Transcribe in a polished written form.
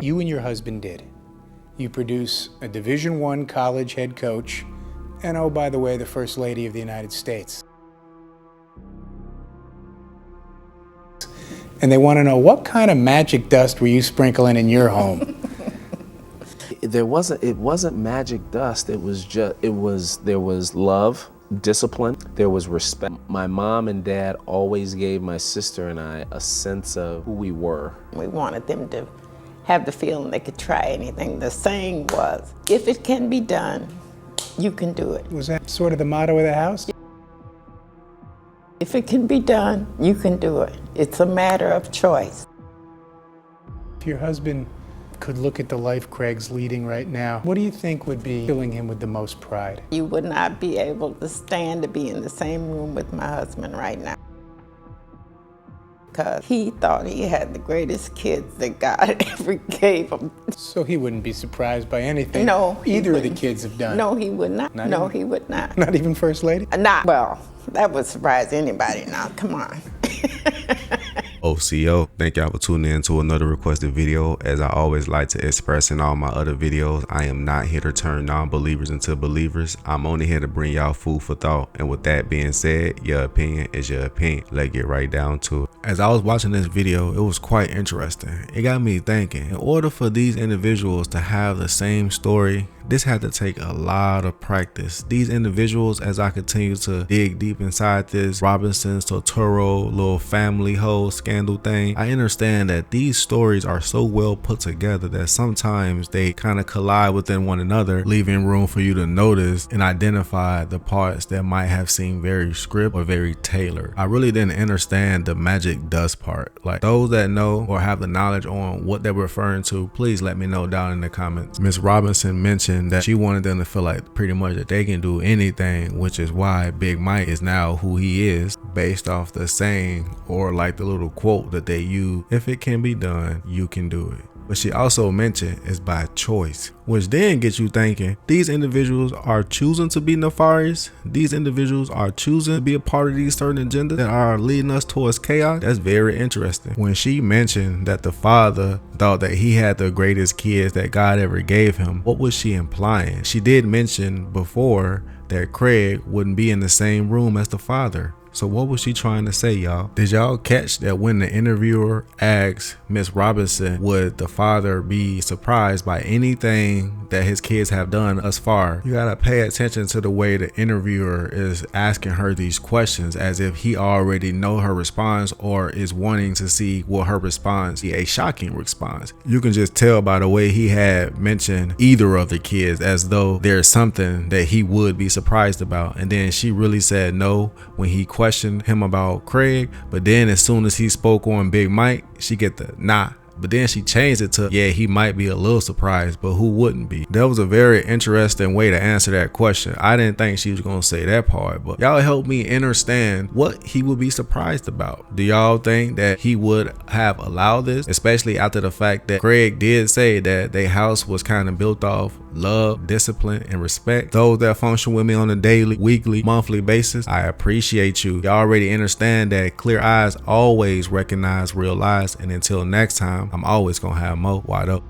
You and your husband did. You produce a Division I college head coach, and oh, by the way, the First Lady of the United States. And they want to know, what kind of magic dust were you sprinkling in your home? It wasn't magic dust. There was love, discipline, there was respect. My mom and dad always gave my sister and I a sense of who we were. We wanted them to have the feeling they could try anything. The saying was, if it can be done, you can do it. Was that sort of the motto of the house? If it can be done, you can do it. It's a matter of choice. If your husband could look at the life Craig's leading right now, what do you think would be filling him with the most pride? You would not be able to stand to be in the same room with my husband right now, because he thought he had the greatest kids that God ever gave him. So he wouldn't be surprised by anything No, either of the kids have done? No, he would not. No, he would not. Not even First Lady? Not, well, that would surprise anybody now, come on. OCO, thank y'all for tuning in to another requested video. As I always like to express in all my other videos, I am not here to turn non-believers into believers. I'm only here to bring y'all food for thought. And with that being said, your opinion is your opinion. Let's get right down to it. As I was watching this video, it was quite interesting. It got me thinking, in order for these individuals to have the same story, this had to take a lot of practice. These individuals, as I continue to dig deep inside this Robinson's Totoro little family whole scandal thing, I understand that these stories are so well put together that sometimes they kind of collide within one another, leaving room for you to notice and identify the parts that might have seemed very scripted or very tailored. I really didn't understand the magic dust part. Like, those that know or have the knowledge on what they're referring to, please let me know down in the comments. Miss Robinson mentioned that she wanted them to feel like pretty much that they can do anything, which is why Big Mike is now who he is, based off the saying or like the little quote that they use, if it can be done, you can do it. But she also mentioned is by choice, which then gets you thinking, these individuals are choosing to be nefarious. These individuals are choosing to be a part of these certain agendas that are leading us towards chaos. That's very interesting. When she mentioned that the father thought that he had the greatest kids that God ever gave him, what was she implying? She did mention before that Craig wouldn't be in the same room as the father. So what was she trying to say, y'all? Did y'all catch that when the interviewer asked Miss Robinson, would the father be surprised by anything that his kids have done thus far? You gotta pay attention to the way the interviewer is asking her these questions, as if he already know her response or is wanting to see what her response be a shocking response. You can just tell by the way he had mentioned either of the kids as though there's something that he would be surprised about. And then she really said no when he questioned him about Craig, but then as soon as he spoke on Big Mike, she get the nah. But then she changed it to, yeah, he might be a little surprised, but who wouldn't be? That was a very interesting way to answer that question. I didn't think she was gonna say that part, but y'all help me understand what he would be surprised about. Do y'all think that he would have allowed this, especially after the fact that Craig did say that their house was kind of built off love, discipline, and respect? Those that function with me on a daily, weekly, monthly basis, I appreciate you. Y'all already understand that clear eyes always recognize real lies, and until next time, I'm always gonna have more wide up.